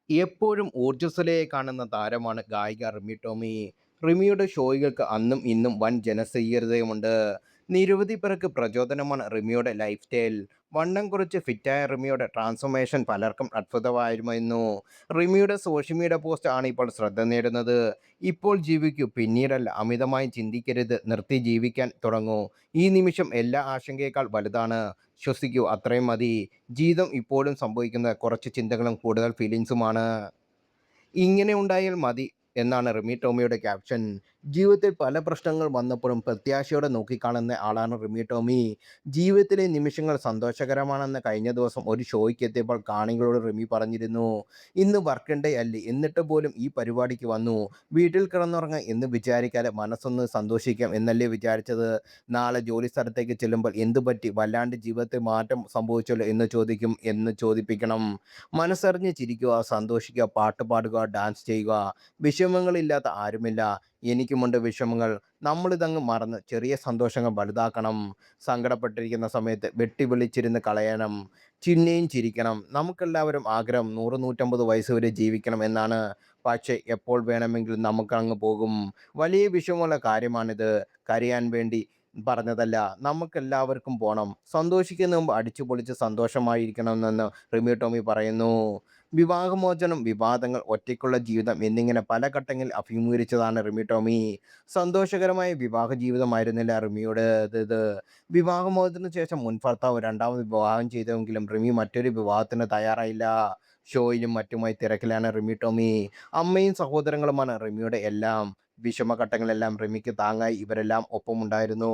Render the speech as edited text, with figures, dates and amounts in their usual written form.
എപ്പോഴും ഊർജ്ജസ്വലയായി കാണുന്ന താരമാണ് ഗായിക റിമി ടോമി. റിമിയുടെ ഷോയ്കൾക്ക് അന്നും ഇന്നും വൻ ജനസ്വീകാര്യതയുമുണ്ട്. നിരവധി പേർക്ക് പ്രചോദനമാണ് റിമിയുടെ ലൈഫ് സ്റ്റൈൽ. വണ്ണം കുറച്ച് ഫിറ്റായ റിമിയുടെ ട്രാൻസ്ഫോർമേഷൻ പലർക്കും അത്ഭുതമായിരുന്നു. റിമിയുടെ സോഷ്യൽ മീഡിയ പോസ്റ്റ് ആണ് ഇപ്പോൾ ശ്രദ്ധ നേടുന്നത്. ഇപ്പോൾ ജീവിക്കൂ, പിന്നീടല്ല. അമിതമായി ചിന്തിക്കരുത്, നിർത്തി ജീവിക്കാൻ തുടങ്ങൂ. ഈ നിമിഷം എല്ലാ ആശങ്കയേക്കാൾ വലുതാണ്. ശ്വസിക്കൂ, അത്രയും മതി. ജീവിതം ഇപ്പോഴും സംഭവിക്കുന്ന കുറച്ച് ചിന്തകളും കൂടുതൽ ഫീലിങ്സുമാണ്. ഇങ്ങനെ ഉണ്ടായാൽ മതി എന്നാണ് റിമി ടോമിയുടെ ക്യാപ്ഷൻ. ജീവിതത്തിൽ പല പ്രശ്നങ്ങൾ വന്നപ്പോഴും പ്രത്യാശയോടെ നോക്കിക്കാണുന്ന ആളാണ് റിമി ടോമി. ജീവിതത്തിലെ നിമിഷങ്ങൾ സന്തോഷകരമാണെന്ന് കഴിഞ്ഞ ദിവസം ഒരു ഷോയ്ക്ക് എത്തിയപ്പോൾ കാണികളോട് റിമി പറഞ്ഞിരുന്നു. ഇന്ന് വർക്ക് ഡേ അല്ലേ, എന്നിട്ട് പോലും ഈ പരിപാടിക്ക് വന്നു. വീട്ടിൽ കിടന്നുറങ്ങാം എന്ന് വിചാരിക്കാതെ മനസ്സൊന്ന് സന്തോഷിക്കാം എന്നല്ലേ വിചാരിച്ചത്. നാളെ ജോലി സ്ഥലത്തേക്ക് ചെല്ലുമ്പോൾ എന്തു പറ്റി, വല്ലാണ്ട് ജീവിതത്തിൽ മാറ്റം സംഭവിച്ചല്ലോ എന്ന് ചോദിപ്പിക്കണം. മനസ്സറിഞ്ഞ് ചിരിക്കുക, സന്തോഷിക്കുക, പാട്ട് പാടുക, ഡാൻസ് ചെയ്യുക. വിഷമങ്ങളില്ലാത്ത ആരുമില്ല. എനിക്കുമുണ്ട് വിഷമങ്ങൾ. നമ്മളിതങ്ങ് മറന്ന് ചെറിയ സന്തോഷങ്ങൾ വലുതാക്കണം. സങ്കടപ്പെട്ടിരിക്കുന്ന സമയത്ത് വെട്ടി വിളിച്ചിരുന്ന് കളയണം. ചിന്നെയും ചിരിക്കണം. നമുക്കെല്ലാവരും ആഗ്രഹം 100, 150 വയസ്സ് വരെ ജീവിക്കണം എന്നാണ്. പക്ഷേ എപ്പോൾ വേണമെങ്കിലും നമുക്കങ്ങ് പോകും. വലിയ വിഷമമുള്ള കാര്യമാണിത്. കരയാൻ വേണ്ടി പറഞ്ഞതല്ല. നമുക്കെല്ലാവർക്കും പോണം. സന്തോഷിക്കുന്ന മുമ്പ് അടിച്ചുപൊളിച്ച് സന്തോഷമായിരിക്കണമെന്ന് റിമി ടോമി പറയുന്നു. വിവാഹമോചനം, വിവാദങ്ങൾ, ഒറ്റയ്ക്കുള്ള ജീവിതം എന്നിങ്ങനെ പല ഘട്ടങ്ങളിൽ അഭിമുഖീകരിച്ചതാണ് റിമി ടോമി. സന്തോഷകരമായ വിവാഹ ജീവിതമായിരുന്നില്ല റിമിയുടേത്. വിവാഹമോചനത്തിന് ശേഷം മുൻ ഭർത്താവ് രണ്ടാമത് വിവാഹം ചെയ്തെങ്കിലും റിമി മറ്റൊരു വിവാഹത്തിന് തയ്യാറായില്ല. ഷോയിലും മറ്റുമായി തിരക്കിലാണ് റിമി ടോമി. അമ്മയും സഹോദരങ്ങളുമാണ് റിമിയുടെ എല്ലാം. വിഷമഘട്ടങ്ങളെല്ലാം റിമിക്ക് താങ്ങായി ഇവരെല്ലാം ഒപ്പമുണ്ടായിരുന്നു.